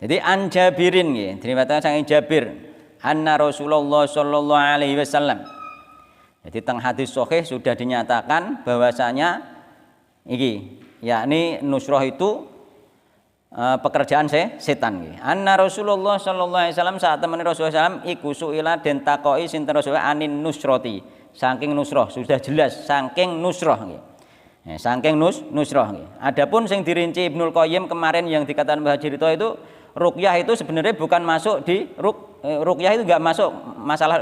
Jadi an Jabirin nggih, diriwayatkan saking Jabir, anna Rasulullah sallallahu alaihi wasallam. Jadi teng hadis sahih sudah dinyatakan bahwasanya iki yakni nusroh itu pekerjaan setan nggih. Anna Rasulullah sallallahu alaihi wasallam saat temani Rasulullah sallam iku suila den takoki sinten Rasulullah anin nusroti. Saking nusroh sudah jelas saking nusroh nggih. Nah, saking nusroh nggih. Adapun sing dirinci Ibnul Qayyim kemarin yang dikatakan Mbah Jirito itu ruqyah itu sebenarnya bukan masuk di ruqyah itu enggak masuk masalah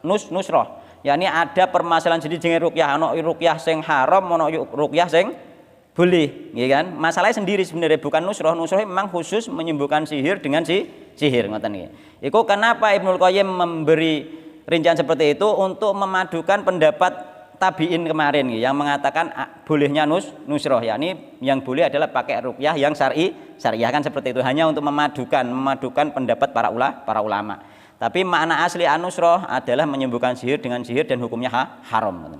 nusroh. Yani ada permasalahan jadi jenenge ruqyah, ana ruqyah sing haram, ana ruqyah sing boleh, ya kan? Masalahnya sendiri sebenarnya bukan nusroh. Nusroh memang khusus menyembuhkan sihir dengan sihir, ngoten nggih. Iku kenapa Ibnul Qayyim memberi rincian seperti itu untuk memadukan pendapat tabiin kemarin yang mengatakan bolehnya nusroh, yakni yang boleh adalah pakai ruqyah yang syariah kan seperti itu, hanya untuk memadukan pendapat para ulama. Tapi makna asli an-nusroh adalah menyembuhkan sihir dengan sihir dan hukumnya haram.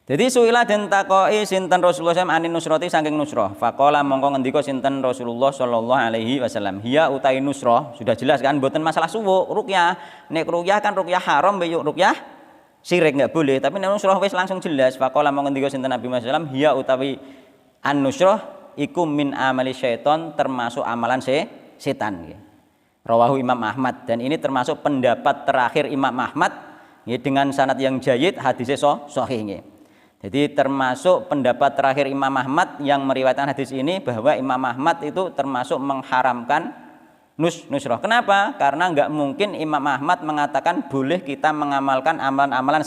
Jadi suila den takoki sinten Rasulullah SAW anin nusroti saking nusroh. Faqala mongko ngendika sinten Rasulullah sallallahu alaihi wasallam, hiya utai nusroh, sudah jelas kan mboten masalah suwuk ruqyah. Nek ruqyah kan ruqyah haram, mbek ruqyah syirik enggak boleh, tapi nek nusroh wis langsung jelas. Faqala mongko ngendika sinten Nabi Muhammad SAW, hiya utawi an-nusroh iku min amali syaiton, termasuk amalan setan nggih. Rawahu Imam Ahmad, dan ini termasuk pendapat terakhir Imam Ahmad ya, dengan sanad yang jayyid, hadisnya sahih nggih. Jadi termasuk pendapat terakhir Imam Ahmad yang meriwayatkan hadis ini bahwa Imam Ahmad itu termasuk mengharamkan nusroh. Kenapa? Karena enggak mungkin Imam Ahmad mengatakan boleh kita mengamalkan amalan-amalan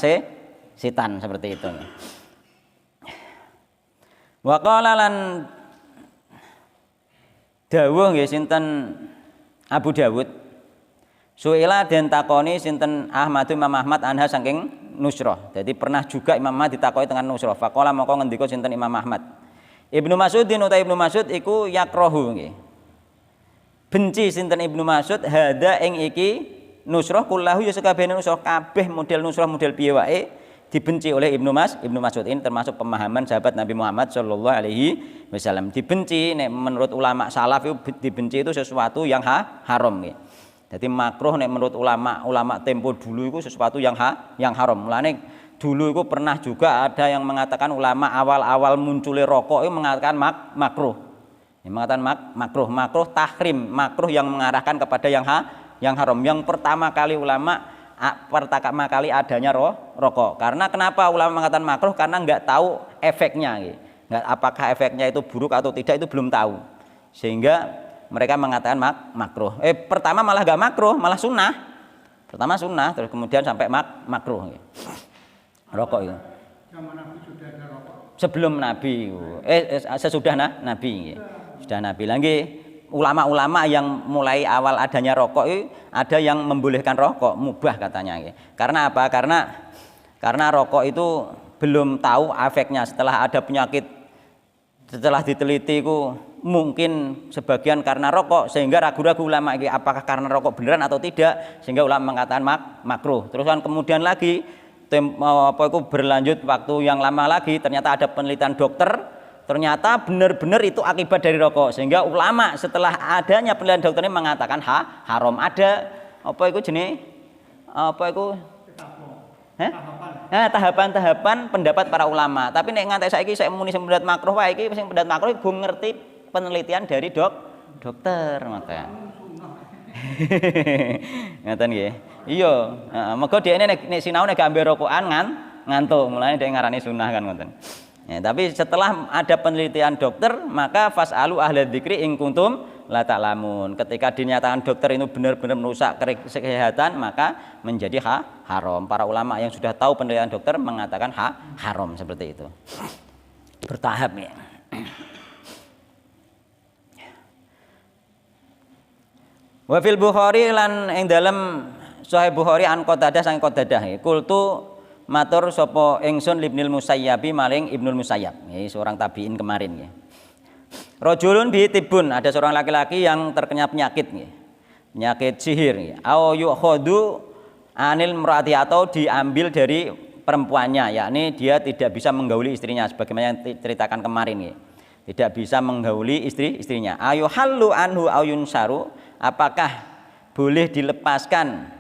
setan seperti itu. Wa qala lan dawuh nggih sinten Abu Dawud, suila den takoni sinten Imam Ahmad anha saking nusroh. Jadi pernah juga Imam Ahmad ditakoni dengan nusroh. Faqala mongko ngendika sinten Imam Ahmad, Ibnu Mas'udin uta Ibnu Mas'ud iku yakrohu nggih. Benci sinten Ibnu Mas'ud hada ing iki nusroh kullahu ya sakabehane nusroh, kabeh model nusroh model piye wae dibenci oleh Ibnu Mas'ud. Ini termasuk pemahaman sahabat Nabi Muhammad sallallahu alaihi wasallam. Dibenci nek menurut ulama salaf itu dibenci itu sesuatu yang haram nggih. Jadi makruh nek menurut ulama tempo dulu itu sesuatu yang haram. Mulane dulu itu pernah juga ada yang mengatakan ulama awal-awal munculnya rokok itu mengatakan makruh. Mengatakan makruh tahrim, makruh yang mengarahkan kepada yang haram. Yang pertama kali adanya rokok. Karena kenapa ulama mengatakan makruh? Karena nggak tahu efeknya, gitu. Apakah efeknya itu buruk atau tidak itu belum tahu. Sehingga mereka mengatakan makruh. Pertama malah nggak makruh, malah sunnah. Pertama sunnah, terus kemudian sampai makruh. Gitu. Rokok itu. Zaman Nabi sudah ada rokok. Sebelum Nabi, sesudah Nabi. Gitu. Sudah Nabi lagi. Ulama-ulama yang mulai awal adanya rokok itu ada yang membolehkan rokok, mubah katanya. Karena apa? Karena rokok itu belum tahu efeknya. Setelah ada penyakit, setelah diteliti itu mungkin sebagian karena rokok, sehingga ragu-ragu ulama ini apakah karena rokok beneran atau tidak, sehingga ulama mengatakan makruh. Terus kan kemudian lagi berlanjut waktu yang lama lagi, ternyata ada penelitian dokter. Ternyata benar-benar itu akibat dari rokok, sehingga ulama setelah adanya penelitian dokter ini mengatakan haram. Ada tahapan-tahapan pendapat para ulama. Tapi nek nganti saiki saya muni pendapat makruh wae iki sing pendapat makruh gue ngerti penelitian dari dokter maka. Ngaten nggih. Iya, mergo dhekne nek sinau nek gambar rokokan ngantuk, mulane dhek ngarani sunah kan ngoten. Ya, tapi setelah ada penelitian dokter, maka fasalu ahla dzikri in kuntum la ta'lamun. Ketika dinyatakan dokter itu benar-benar merusak kesehatan, maka menjadi haram. Para ulama yang sudah tahu penelitian dokter mengatakan haram seperti itu. Bertahap ya. Wa fil Bukhari lan ing dalem Sahih Bukhari an Qatadah sang Qatadah. Kultu matur sapa ingsun Ibnul Musayyabi maring Ibnul Musayyab, seorang tabiin kemarin ya. Rajulun bi tibun, ada seorang laki-laki yang terkena penyakit ya. Penyakit sihir ya. Au yukhadu anil murati, atau diambil dari perempuannya, yakni dia tidak bisa menggauli istrinya sebagaimana yang ceritakan kemarin ya. tidak bisa menggauli istrinya. Ayu halu anhu ayun saru, apakah boleh dilepaskan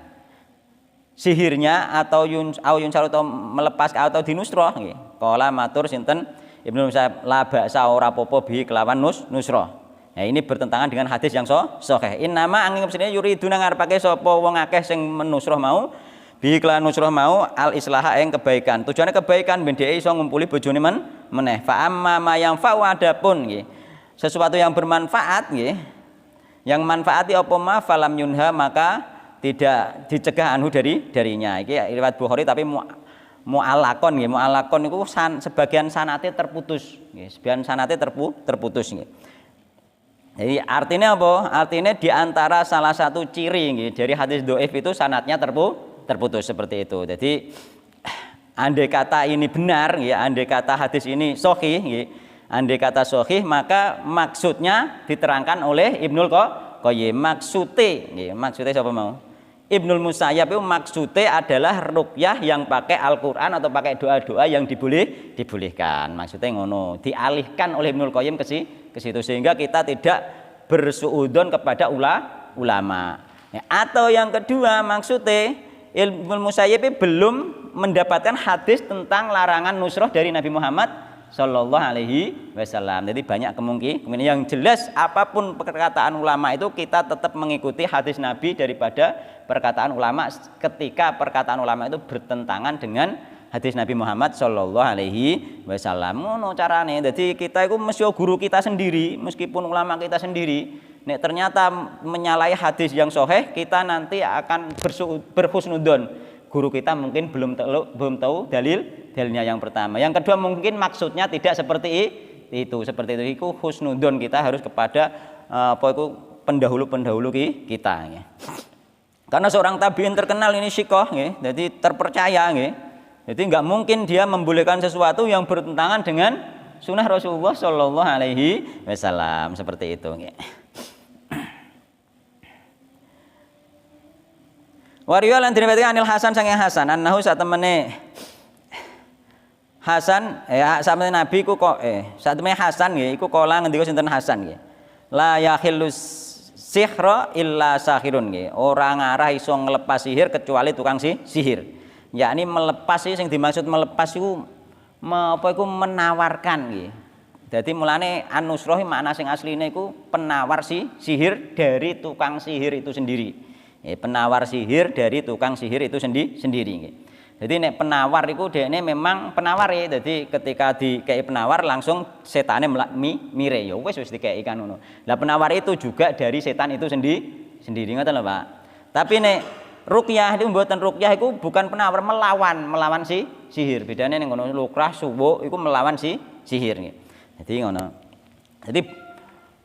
sihirnya atau yun saru atau melepas atau dinusroh nggih. Kala matur sinten Ibnu Musayyab la ba'sa ora apa-apa bi kelawan nusroh. Nah, ini bertentangan dengan hadis yang sahih. Innama angin kesini yuriduna ngarepake sapa wong akeh sing menusroh mau bi kelawan nusroh mau al islaha ing kebaikan. Tujuannya kebaikan ben dhek iso ngumpuli bojone meneh. Fa amma ma yang fa adapun nggih. Sesuatu yang bermanfaat nggih. Yang manfaati apa ma falam yunha maka tidak dicegah anhu darinya. Iki riwayat Bukhari tapi mu'allaqon nggih. Mu'allaqon niku sebagian sanate terputus nggih. Sebagian sanate terputus nggih. Jadi artinya apa? Artinya di antara salah satu ciri nggih dari hadis dhaif itu sanatnya terputus seperti itu. Jadi andai kata ini benar nggih, andai kata hadis ini sahih nggih, andai kata sahih maka maksudnya diterangkan oleh Ibnul Qayyim. Maksudnya siapa mau? Ibnul Musayyab itu maksudnya adalah ruqyah yang pakai Al-Qur'an atau pakai doa-doa yang dibolehkan. Maksudnya ngono, dialihkan oleh Ibnul Qayyim ke situ sehingga kita tidak bersuudzon kepada ulama. Ya, atau yang kedua maksudnya Ibnul Musayyib belum mendapatkan hadis tentang larangan nusroh dari Nabi Muhammad Sallallahu Alaihi Wasallam. Jadi banyak kemungkinan. Yang jelas apapun perkataan ulama itu kita tetap mengikuti hadis Nabi daripada perkataan ulama ketika perkataan ulama itu bertentangan dengan hadis Nabi Muhammad Sallallahu Alaihi Wasallam. Ngono carane. Jadi kita itu mesti guru kita sendiri, meskipun ulama kita sendiri. Nek ternyata menyalahi hadis yang sahih, kita nanti akan berhusnudzon. Guru kita mungkin belum tahu dalilnya yang pertama. Yang kedua mungkin maksudnya tidak seperti itu. Seperti itu iku husnudzon kita harus kepada pendahulu-pendahulu kita ya. Karena seorang tabiin terkenal ini syikoh ya, jadi terpercaya ya. Jadi nggak mungkin dia membolehkan sesuatu yang bertentangan dengan sunnah Rasulullah Shallallahu Alaihi Wasallam seperti itu. Wariyo lan diriwayatkan Anil Hasan sange Hasan annahu satemene Hasan sampeyan Nabi ku kok satemene Hasan nggih iku kala ngendika sinten Hasan nggih. La yakhillus sihra illa sahirun nggih. Ora ngarah iso ngelepas sihir kecuali tukang sihir. Yakni melepas sing dimaksud melepas iku menawarkan nggih. Dadi mulane an-nusrah makna sing asline iku penawar sihir dari tukang sihir itu sendiri. Penawar sihir dari tukang sihir itu sendiri. Jadi nek penawar itu dekne memang penawar ya. Jadi ketika dikei penawar langsung setane mire ya wis dikei kan ngono. Lah penawar itu juga dari setan itu sendiri ngoten lho Pak. Tapi nek ruqyah itu mboten ruqyah itu bukan penawar melawan sihir. Bedane ning ngono lukrah suwuk iku melawan sihir nggih. Jadi ngono. Jadi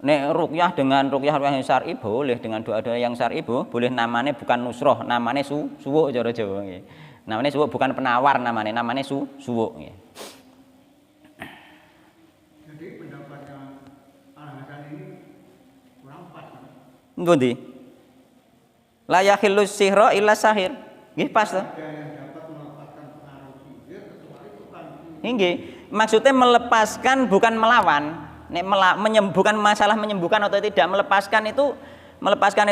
nek ruqyah dengan ruqyah yang syar'i boleh, dengan doa-doa yang syar'i boleh, namanya bukan nusroh, namanya suwuk cara Jawa nggih. Namanya suwuk bukan penawar namanya suwuk nggih. Jadi pendapatnya Al-Hasan ini kurang pas. Ngendi? La yakhillu sihra illa sahir. Nggih pas to? Ada yang dapat melepaskan pengaruh sihir kecuali tukang sihir. Nggih. Maksudnya melepaskan bukan melawan. Nek bukan masalah menyembuhkan atau tidak, melepaskan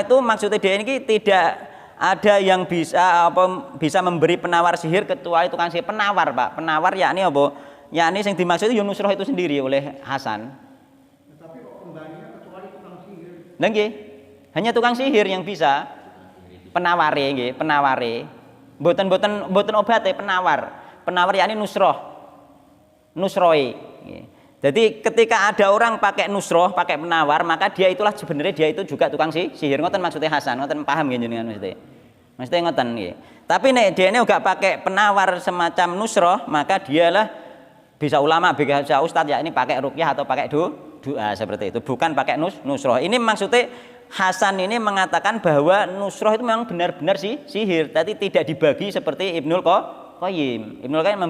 itu maksudnya dia ini tidak ada yang bisa memberi penawar sihir kecuali tukang sihir. Penawar Pak, penawar yakni apa? Yakni yang dimaksud Yunusroh itu sendiri oleh Hasan. Tetapi kok kembalinya kecuali tukang sihir. Nggih, hanya tukang sihir yang bisa penaware nggih, penaware. Mboten obat penawar yakni nusroe nggih. Jadi ketika ada orang pakai nusroh, pakai penawar, maka dia itulah sebenarnya dia itu juga tukang sihir. Ngoten maksudnya Hasan, ngoten paham nggih jenengan maksudnya. Maksudnya ngoten nggih. Tapi nek dia ini enggak pakai penawar semacam nusroh, maka dialah bisa ulama, bisa ustadz ya ini pakai ruqyah atau pakai doa seperti itu, bukan pakai nusroh. Ini maksudnya Hasan ini mengatakan bahwa nusroh itu memang benar-benar sihir, tapi tidak dibagi seperti Ibnul Qayyim. Ibnul Qayyim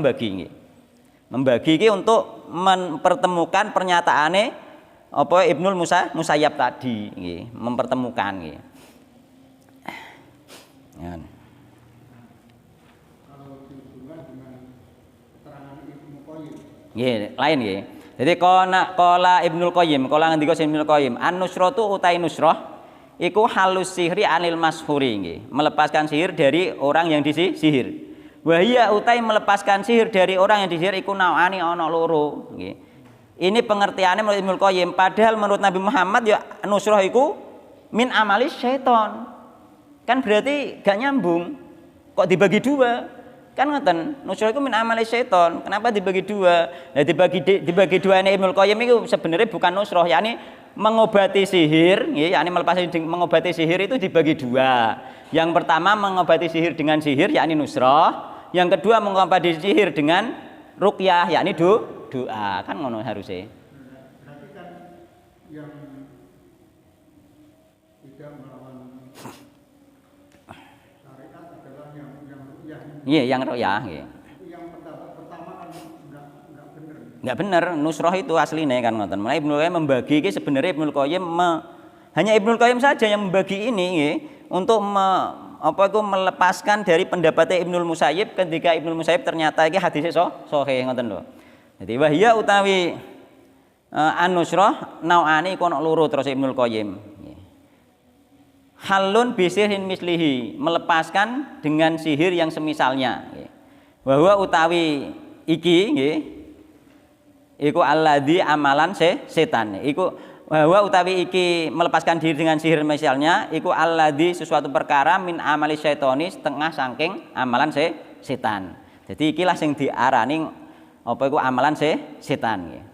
membagi ini untuk mempertemukan pernyataane apa Ibnul Musayyab tadi nggih, mempertemukan nggih. Kalau dihubungkan dengan keterangan Ibnu Qayyim. Nggih, lain nggih. Jadi qala Ibnul Qayyim, qala ngendika Ibnul Qayyim, an-nusratu utai nusrah iku halus sihri anil mashuri nggih, melepaskan sihir dari orang yang disihir. Wa hiya utai melepaskan sihir dari orang yang disihir iku nauani ana loro nggih. Ini pengertiannya menurut Ibnul Qayyim, padahal menurut Nabi Muhammad ya nusrah iku min amalis syaiton. Kan berarti gak nyambung. Kok dibagi dua? Kan ngoten, nusrah itu min amalis syaiton. Kenapa dibagi dua? Nah, dibagi dua ini Ibnul Qayyim itu sebenarnya bukan nusrah, yakni mengobati sihir, yakni mengobati sihir itu dibagi dua. Yang pertama mengobati sihir dengan sihir, yakni nusrah. Yang kedua mengobati sihir dengan ruqyah, yakni doa. Kan ngono harusnya. Berarti kan yang tidak melawan syariat adalah yang ruqyah. Iya, yang ruqyah, nggih. Yang pertama kan enggak benar. Enggak benar, nusrah itu aslinya kan ngoten. Mulai Ibnu Qayyim membagi iki sebenarnya Ibnu Qayyim hanya Ibnu Qayyim saja yang membagi ini nggih, untuk melepaskan dari pendapatnya Ibnul Musayyib ketika Ibnul Musayyib ternyata iki hadisnya sahih ngoten lho. Jadi wahya utawi an-nusrah nau'ani kono loro terus Ibnul Qayyim. Halun bisirin mislihi, melepaskan dengan sihir yang semisalnya. Bahwa utawi iki nggih iku alladzi amalan setan. Iku bahwa utawi iki melepaskan diri dengan sihir misalnya iku alladzi sesuatu perkara min amali syaitoni setengah saking amalan setan. Jadi ikilah sing diarani apa iku amalan setan nggih.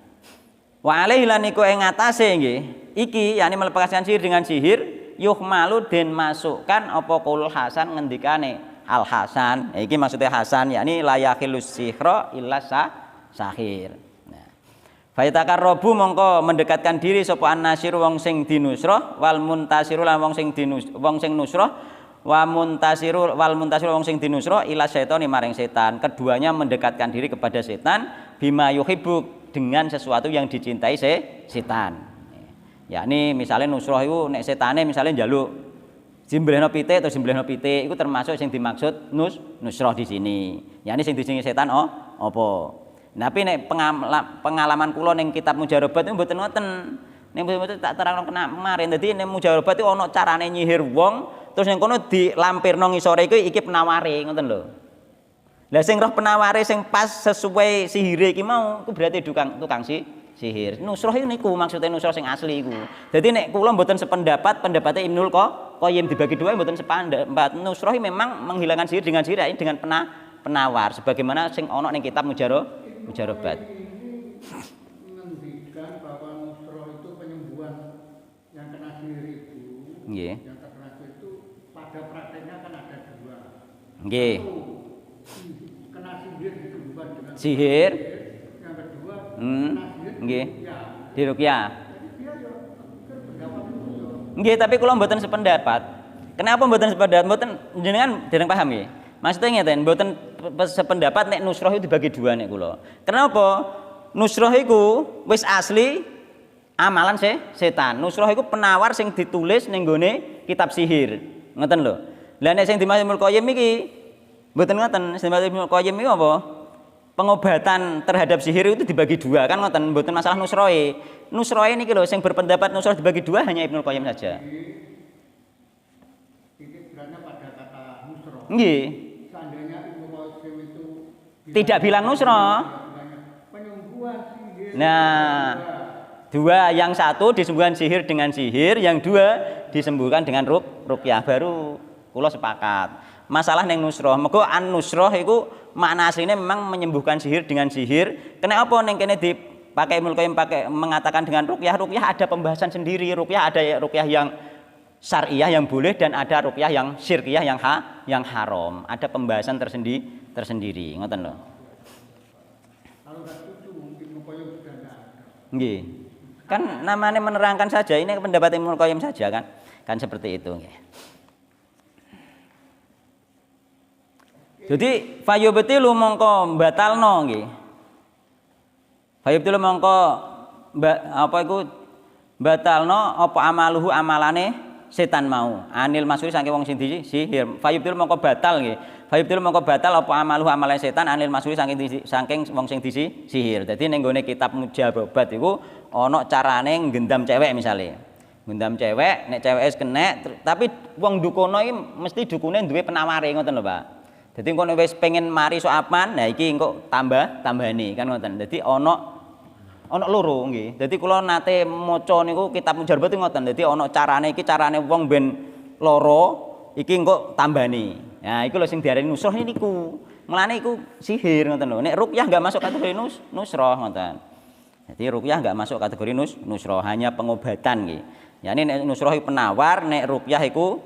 Wa alaihi lan iku ing atase nggih iki yakni melepaskan sihir dengan sihir yuhmalu den masukkan apa qaul Hasan ngendikane Al Hasan. Iki maksudnya Hasan yakni la yakhilus sihra illa sahir. Faitakar robu mongko mendekatkan diri sapa an-nasir wong sing dinusrah wal muntasiru lan wong sing nusrah wa muntasiru wal muntasiru wong sing dinusrah ila syaitani maring setan. Keduanya mendekatkan diri kepada setan bima yuhibbu dengan sesuatu yang dicintai setan. Yakni misalnya nusrah itu nek setane misalnya njaluk jimblehno pitik atau jimblehno pitik itu termasuk sing dimaksud nusrah di sini. Yakni sing dijenengi setan apa? Tapi nek pengalaman kula ning kitab Mujarobat itu mboten ngoten. Ning mboten tak terangno kemarin. Dadi ning Mujarobat itu ana carane nyihir wong, terus ning kono dilampirno ngisore iki penaware, ngoten lho. Lah sing roh penaware sing pas sesuai sihire iki mau, iku berarti tukang sihir. Nusrah niku maksudnya nusrah sing asli iku. Dadi nek kula mboten sependapat, pendapatnya Ibnul Qayyim dibagi dua mboten sependapat. Nusrah memang menghilangkan sihir dengan penawar sebagaimana sing ana ning kitab Mujarobat. Ini menunjukkan bahwa nusrah itu penyembuhan yang kena sihir itu. Nggih. Yang terkena sihir itu pada prakteknya kan ada dua. Nggih. Kena sihir disembuhkan dengan sihir. Yang kedua kena sihir nggih. Diruqyah. Jadi dia ya berpendapat itu ya. Nggih, tapi kula mboten sependapat. Kenapa mboten sependapat? Mboten jenengan dereng paham nggih. Maksudnya ngeten, mboten sependapat nek nusrah itu dibagi dua nek kula. Kenapa? Nusrah iku wis asli amalan setan. Nusrah iku penawar sing ditulis ning gone kitab sihir. Ngoten lho. Lah nek sing dimaksud Ibnu Qayyim iki mboten ngoten. Sing dimaksud Ibnu Qayyim iki apa? Pengobatan terhadap sihir itu dibagi dua kan ngoten, mboten masalah nusrohe. Nusrohe niki lho sing berpendapat nusrah dibagi dua hanya Ibnu Qayyim saja. Titik beratnya pada kata nusrah. Nggih. Seandainya Ibnu Qayyim itu Tidak bilang nusrah. penyembuhan sihir. Nah, dua, yang satu disembuhkan sihir dengan sihir, yang dua disembuhkan dengan ruqyah. Baru kula sepakat. Masalah neng nusrah, mergo an-nusrah iku makna aslinya memang menyembuhkan sihir dengan sihir. Kenapa neng kene dipakai Ibnu Qayyim mengatakan dengan ruqyah? Ruqyah ada pembahasan sendiri. Ruqyah ada ruqyah yang syariah yang boleh dan ada ruqyah yang syirkiyah yang haram. Ada pembahasan tersendiri. Ngoten lho. Kalau nggak setuju mungkin Ibnu Qayyim sudah nggak ada. Nggih. Kan namanya menerangkan saja, ini pendapat Ibnu Qayyim saja kan. Kan seperti itu nggih. Jadi fayubtilu mongko batalno nggih. Fayubtilu mongko apa iku batalno apa amaluhu amalane setan mau. Anil masuri saking wong sing disihir. Fayubtil mongko batal nggih. Fayubtil mongko batal apa amaluh amale setan anil masuri saking wong sing disihir. Dadi ning gone kitab mujababat iku ana carane nggendam cewek misale. Nggendam cewek, nek ceweke wis kenek tapi wong dukono iki mesti dukune duwe penaware ngoten lho, Pak. Dadi engko nek wis pengen mari sok apan, nah iki engko tambani kan ngoten. Dadi ana loro nggih. Dadi kula nate maca niku kitab mujarbat ngoten. Dadi ana carane iki carane wong ben lara iki engko tambani. Nah, iku lho sing diarani nusrah niku. Mulane iku sihir ngoten lho. Nek ruqyah enggak masuk kategori nusrah ngoten. Jadi ruqyah enggak masuk kategori nusrah, hanya pengobatan nggih. Yakni nek nusrah iku penawar, nek ruqyah iku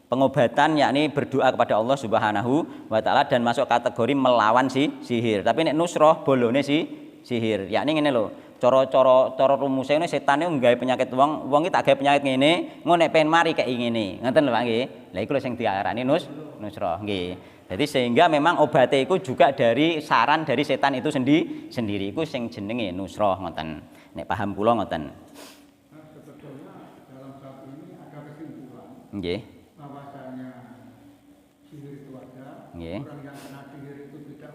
pengobatan yakni berdoa kepada Allah Subhanahu wa taala dan masuk kategori melawan sihir. Tapi nek nusrah bolone sihir. Yakni ngene lho, cara rumuse ngene setan niku nggawe penyakit wong iki tak gawe penyakit ngene, engko nek pengen mari kaya ngene. Ngoten lho Pak nggih. Lah iku lho sing diarani nusrah nggih. Jadi sehingga memang obatnya itu juga dari saran dari setan itu sendiri. Iku sing jenenge nusrah ngoten. Nek paham kula ngoten. Nah, sebetulnya dalam bab ini ada kesimpulan Nggih. bahwasanya sihir itu ada, Nggih. orang yang kena sihir itu tidak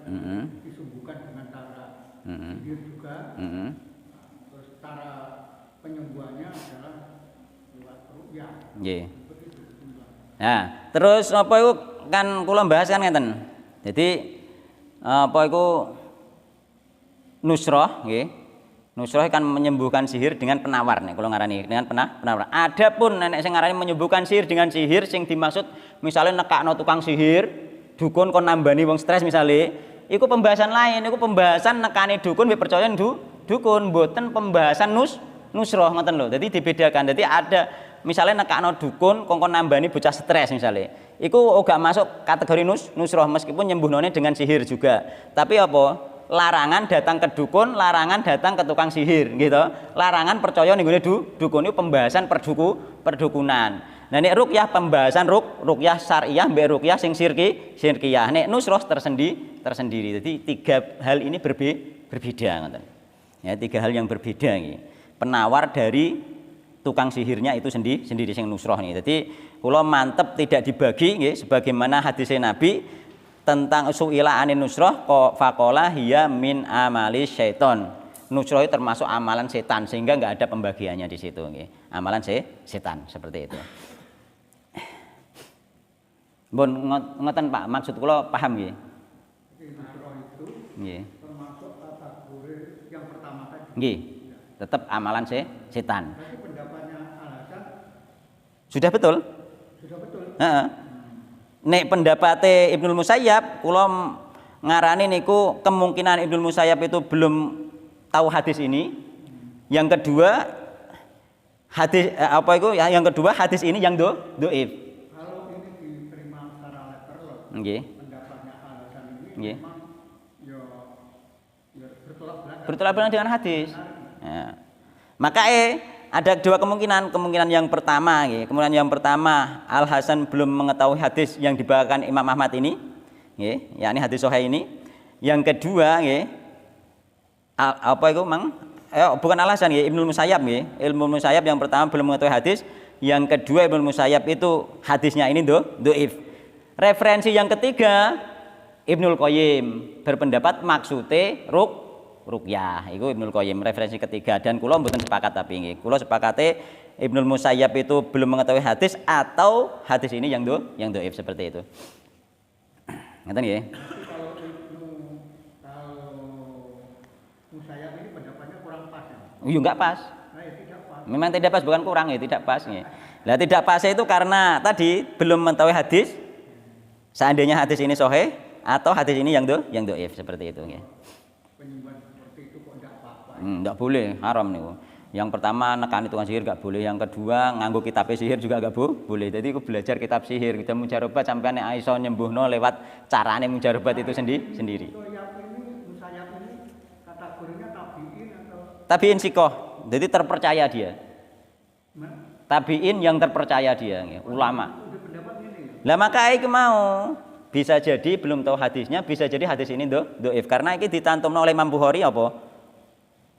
disembuhkan dengan cara sihir juga. Nah, terus cara penyembuhannya adalah lewat ruqyah. Nggih. Begitu kesimpulannya. Nah, terus apa iku kan kula bahas kan ngeten. Jadi apa iku nusrah nggih. Nusrah kan menyembuhkan sihir dengan penawar nek kula ngarani dengan penawar. Adapun nek sing ngarani menyembuhkan sihir dengan sihir sing dimaksud misalnya nekakno tukang sihir, dukun kon nambani wong stres misale, iku pembahasan lain, iku pembahasan nekani dukun mbek percaya dukun, mboten pembahasan nusrah ngoten lho. Dadi dibedakan. Dadi ada misalnya nekakno dukun kongkon nambani bocah stres misalnya. Iku gak masuk kategori nusrah meskipun nyembuhnone dengan sihir juga. Tapi apa? Larangan datang ke dukun, larangan datang ke tukang sihir gitu. Larangan percaya ning gone dukun itu pembahasan perdukunan. Nah nek ruqyah pembahasan ruqyah syariah mbek ruqyah sing syirkiyah. Nek nusrah tersendiri. Jadi tiga hal ini berbeda ngoten. Ya, tiga hal yang berbeda iki. Penawar dari tukang sihirnya itu sendiri sing nusrah nih. Jadi kula mantep tidak dibagi nggih sebagaimana hadis Nabi tentang suila anin nusrah faqala hiya min amali syaiton. Nusrah itu termasuk amalan setan sehingga enggak ada pembagiannya di situ nggih. Amalan setan seperti itu. Bon ngoten Pak, maksud kula paham nggih. Jadi nusrah itu Nggih. termasuk kategori yang pertama tadi. Nggih. Tetap amalan setan. Tapi pendapatnya Al-Hasan Sudah betul? sudah betul. Heeh. Nek pendapate Ibnul Musayyab kula ngarani niku kemungkinan Ibnul Musayyab itu belum tahu hadis ini. Yang kedua hadis yang kedua hadis ini yang dhaif. Kalau ini diterima secara letterlock, Nggih. pendapatnya Al-Hasan ini Nggih. memang ya bertolak belakang. Bertolak belakang dengan hadis. Ya. Maka ada dua kemungkinan. Kemungkinan yang pertama, kemungkinan yang pertama Al Hasan belum mengetahui hadis yang dibawakan Imam Ahmad ini, yakni hadis sahih ini. Yang kedua, apa itu mang? Bukan Al Hasan, Ibnul Musayyab, Ibnul Musayyab yang pertama belum mengetahui hadis. Yang kedua Ibnul Musayyab itu hadisnya ini dhaif. Referensi yang ketiga Ibnul Qayyim berpendapat maksudnya ruqyah. Iku Ibnul Qayyim referensi ketiga dan kula mboten sepakat tapi nggih. Kula sepakate Ibnul Musayyab itu belum mengetahui hadis atau hadis ini yang dhaif seperti itu. Ngoten nggih. Kalau Musayyab ini pendapatnya kurang pas ya. Iya enggak pas. Nah, ya tidak pas. Memang tidak pas bukan kurang tidak pas nggih. Lah tidak pas itu karena tadi belum mengetahui hadis. Seandainya hadis ini sahih atau hadis ini yang dhaif seperti itu nggih. Penyembuhan seperti itu kok tidak apa-apa. Enggak boleh, haram nih. Yang pertama nekani tukang sihir enggak boleh, yang kedua nganggo kitab sihir juga enggak boleh. Jadi aku belajar kitab sihir, kita mujarobat sampai nek iso nyembuhno lewat carane mujarobat itu sendiri. Musayyab ini kategorinya tabiin atau Tabiin sikoh, jadi terpercaya dia. gimana? Tabiin yang terpercaya dia, ulama. Udah pendapat ini. Lah maka iki mau bisa jadi belum tahu hadisnya, bisa jadi hadis ini dhaif karena iki ditantumno oleh Imam Bukhari apa?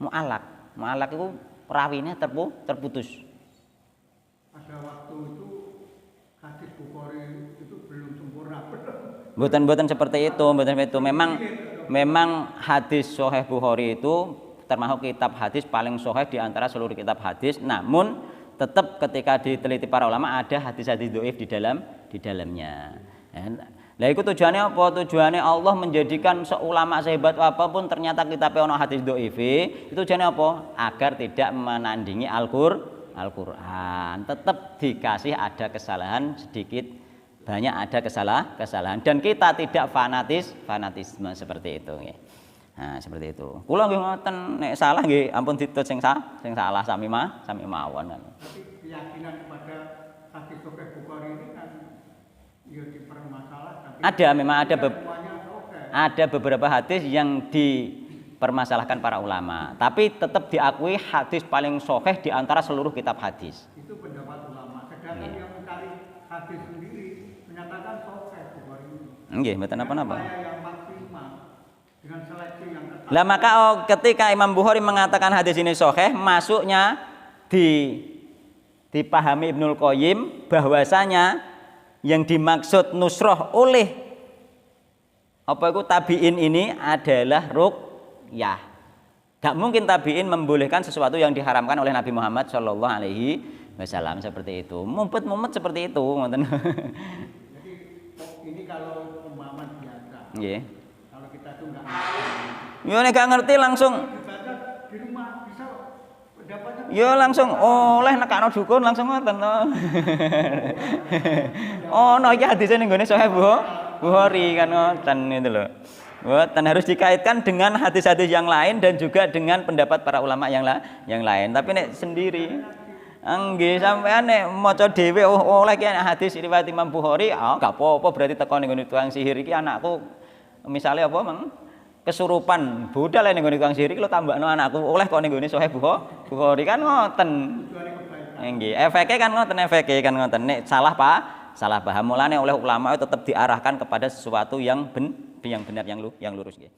Mu'allaq. Mu'allaq itu rawinya terputus. Ada waktu itu belum sempurna. Mboten seperti itu, Memang hadis Sahih Bukhari itu termasuk kitab hadis paling sahih di antara seluruh kitab hadis. Namun tetap ketika diteliti para ulama ada hadis-hadis dhaif di dalamnya. Lah iku tujuannya apa? Tujuannya Allah menjadikan seulama sehebat apapun ternyata kitabnya ono hadis dhaif. Itu tujuannya apa? Agar tidak menandingi Al-Qur'an. Tetap dikasih ada kesalahan sedikit, banyak ada kesalahan dan kita tidak fanatisme seperti itu nggih. Nah, seperti itu. Kula nggih ngoten nek salah nggih ampun ditut sing salah sami mawon. Tapi keyakinan pada hadis Sahih Bukhari ini kan ya dipermasalahkan. Ada beberapa hadis yang dipermasalahkan para ulama, tapi tetap diakui hadis paling sahih di antara seluruh kitab hadis. Itu pendapat ulama. Sedangkan yang mencari hadis sendiri menyatakan Sahih Bukhari ini. Nggih, mboten napa-napa. Yang maksimal dengan seleksi yang ketat. Lah maka ketika Imam Bukhari mengatakan hadis ini sahih, masuknya dipahami Ibnul Qayyim bahwasanya yang dimaksud nusroh oleh apa itu tabi'in ini adalah ruqyah. Gak mungkin tabi'in membolehkan sesuatu yang diharamkan oleh Nabi Muhammad Shallallahu Alaihi Wasallam seperti itu. Mumpet seperti itu. Jadi ini kalau pemahaman biasa. Yeah. Kalau kita tuh nggak ngerti. Yo nek gak ngerti langsung. Dibaca di rumah bisa pendapatnya. Yo langsung oleh nekakno dukun langsung ngoten to. Oh, no iki hadise ning gone Sahih Bukhari kan ngoten itu lho. Ngoten harus dikaitkan dengan hadis-hadis yang lain dan juga dengan pendapat para ulama yang lain. Tapi nek sendiri nggih sampean nek maca dhewe oleh iki hadis riwayat Imam Bukhari, gak apa-apa berarti teko ning gone tukang sihir iki anakku misalnya apa mang kesurupan budal ning gone tukang sihir iki lho tambakno anakku oleh kok ning gone Sahih Bukhari kan ngoten. Nggih, efeke kan ngoten. Nek salah paham mulane oleh ulama itu tetap diarahkan kepada sesuatu yang benar yang lurus nggih.